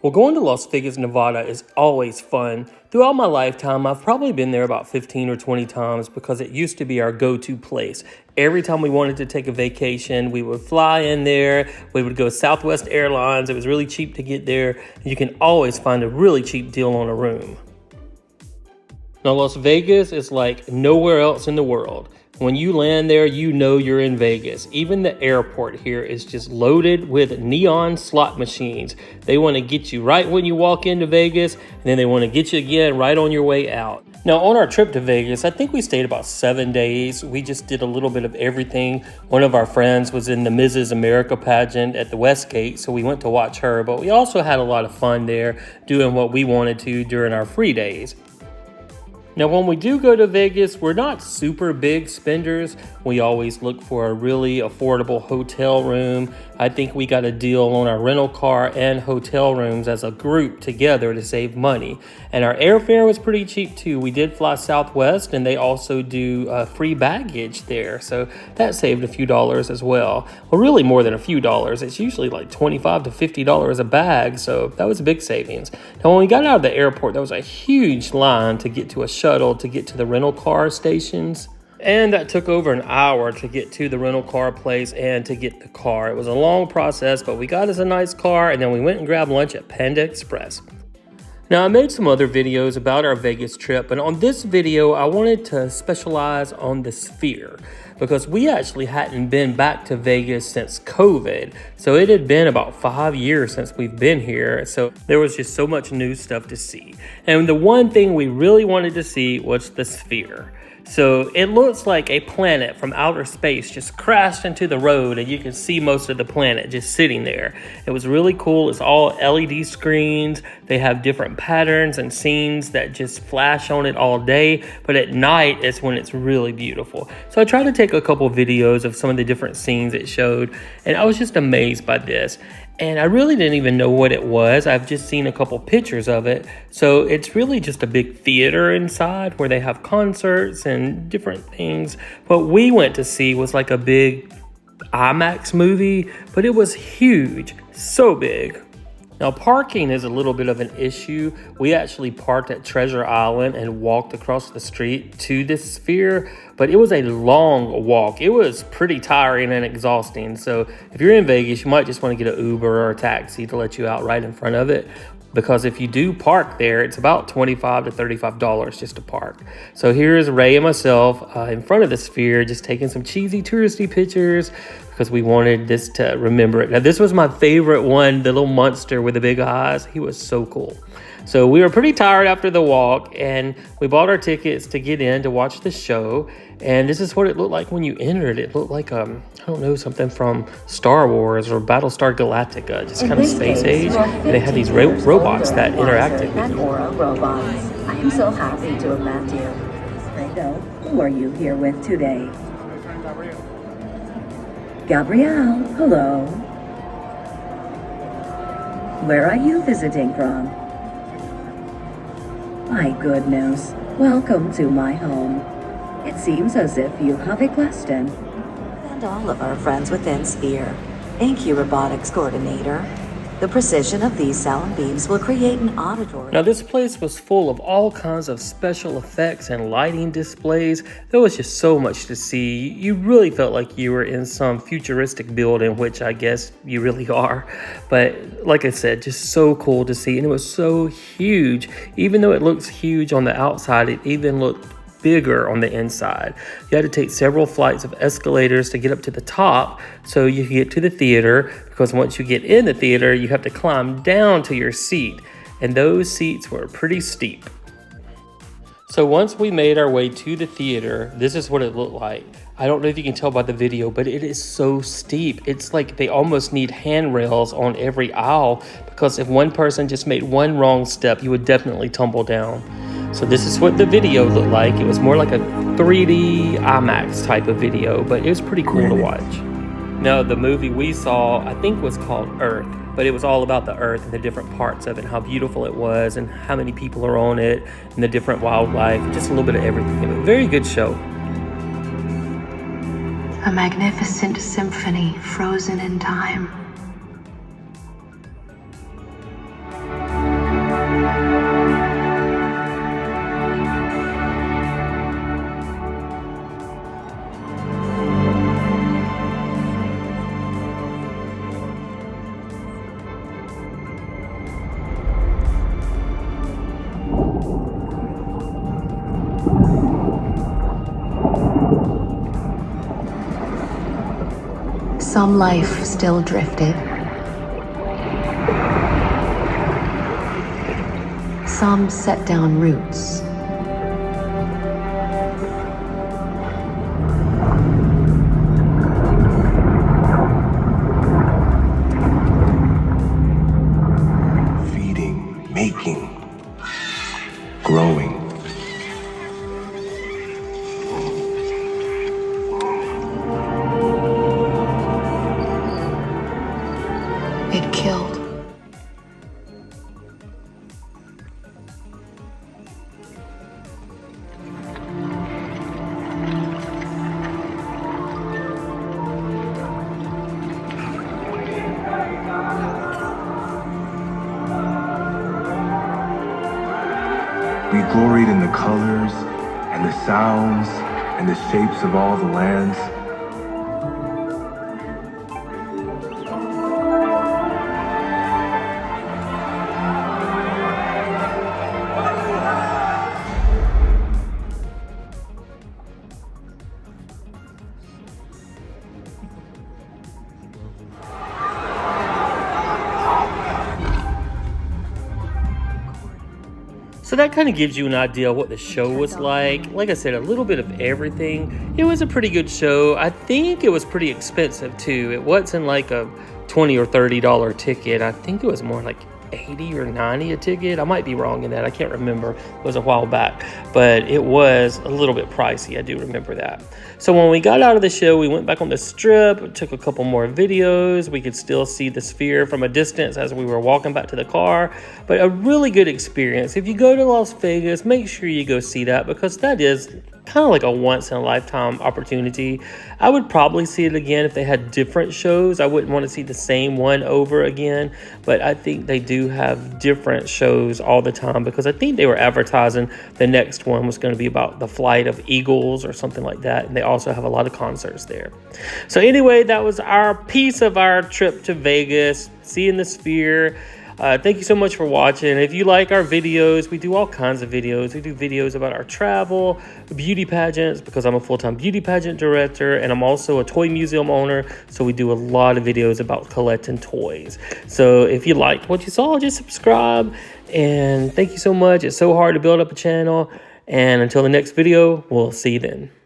Well, going to Las Vegas, Nevada is always fun. Throughout my lifetime, I've probably been there about 15 or 20 times because it used to be our go-to place. Every time we wanted to take a vacation, we would fly in there. We would go Southwest Airlines. It was really cheap to get there. You can always find a really cheap deal on a room. Now, Las Vegas is like nowhere else in the world. When you land there, you know you're in Vegas. Even the airport here is just loaded with neon slot machines. They want to get you right when you walk into Vegas, and then they want to get you again right on your way out. Now, on our trip to Vegas, I think we stayed about 7 days. We just did a little bit of everything. One of our friends was in the Mrs. America pageant at the Westgate, so we went to watch her. But we also had a lot of fun there doing what we wanted to during our free days. Now, when we do go to Vegas, we're not super big spenders. We always look for a really affordable hotel room. I think we got a deal on our rental car and hotel rooms as a group together to save money. And our airfare was pretty cheap too. We did fly Southwest, and they also do free baggage there. So that saved a few dollars as well. Well, really more than a few dollars. It's usually like $25 to $50 a bag. So that was a big savings. Now, when we got out of the airport, there was a huge line to get to a shuttle to get to the rental car stations. And that took over an hour to get to the rental car place and to get the car. It was a long process, but we got us a nice car, and then we went and grabbed lunch at Panda Express. Now, I made some other videos about our Vegas trip, and on this video, I wanted to specialize on the Sphere because we actually hadn't been back to Vegas since COVID. So it had been about 5 years since we've been here. So there was just so much new stuff to see. And the one thing we really wanted to see was the Sphere. So it looks like a planet from outer space just crashed into the road, and you can see most of the planet just sitting there. It was really cool. It's all LED screens. They have different patterns and scenes that just flash on it all day, but at night is when it's really beautiful. So I tried to take a couple videos of some of the different scenes it showed, and I was just amazed by this. And I really didn't even know what it was. I've just seen a couple pictures of it. So it's really just a big theater inside where they have concerts and different things. What we went to see was like a big IMAX movie, but it was huge, so big. Now, parking is a little bit of an issue. We actually parked at Treasure Island and walked across the street to this Sphere, but it was a long walk. It was pretty tiring and exhausting. So if you're in Vegas, you might just want to get an Uber or a taxi to let you out right in front of it. Because if you do park there, it's about $25 to $35 just to park. So here's Ray and myself in front of the Sphere, just taking some cheesy touristy pictures because we wanted this to remember it. Now, this was my favorite one, the little monster with the big eyes. He was so cool. So we were pretty tired after the walk, and we bought our tickets to get in to watch the show. And this is what it looked like when you entered. It looked like, I don't know, something from Star Wars or Battlestar Galactica, just kind of space age. And they had these robots that interacted with you. Robots. I am so happy to have met you. I know. Who are you here with today? Gabrielle, hello. Where are you visiting from? My goodness, welcome to my home. It seems as if you have a question. And all of our friends within Sphere. Thank you, Robotics Coordinator. The precision of these sound beams will create an auditory. Now, this place was full of all kinds of special effects and lighting displays. There was just so much to see. You really felt like you were in some futuristic building, which I guess you really are. But like I said, just so cool to see. And it was so huge. Even though it looks huge on the outside, it even looked bigger on the inside. You had to take several flights of escalators to get up to the top so you could get to the theater, because once you get in the theater, you have to climb down to your seat, and those seats were pretty steep. So once we made our way to the theater, this is what it looked like. I don't know if you can tell by the video, but it is so steep. It's like they almost need handrails on every aisle, because if one person just made one wrong step, you would definitely tumble down. So this is what the video looked like. It was more like a 3D IMAX type of video, but it was pretty cool to watch. Now, the movie we saw, I think, was called Earth, but it was all about the Earth and the different parts of it, how beautiful it was, and how many people are on it, and the different wildlife, just a little bit of everything. It was a very good show. A magnificent symphony frozen in time. Some life still drifted. Some set down roots. Feeding, making, growing. It killed. We gloried in the colors and the sounds and the shapes of all the lands. So that kind of gives you an idea of what the show was like. Like I said, a little bit of everything. It was a pretty good show. I think it was pretty expensive too. It wasn't like a $20 or $30 ticket. I think it was more like 80 or 90 a ticket. I might be wrong in that. I can't remember. It was a while back, but it was a little bit pricey. I do remember that. So when we got out of the show, we went back on the strip, took a couple more videos. We could still see the Sphere from a distance as we were walking back to the car, but a really good experience. If you go to Las Vegas, make sure you go see that, because that is kind of like a once-in-a-lifetime opportunity. I would probably see it again if they had different shows. I wouldn't want to see the same one over again, but I think they do have different shows all the time, because I think they were advertising the next one was going to be about the flight of eagles or something like that, and they also have a lot of concerts there. So anyway, that was our piece of our trip to Vegas, seeing the Sphere. Thank you so much for watching. If you like our videos, we do all kinds of videos. We do videos about our travel, beauty pageants, because I'm a full-time beauty pageant director, and I'm also a toy museum owner, so we do a lot of videos about collecting toys. So if you liked what you saw, just subscribe, and thank you so much. It's so hard to build up a channel, and until the next video, we'll see you then.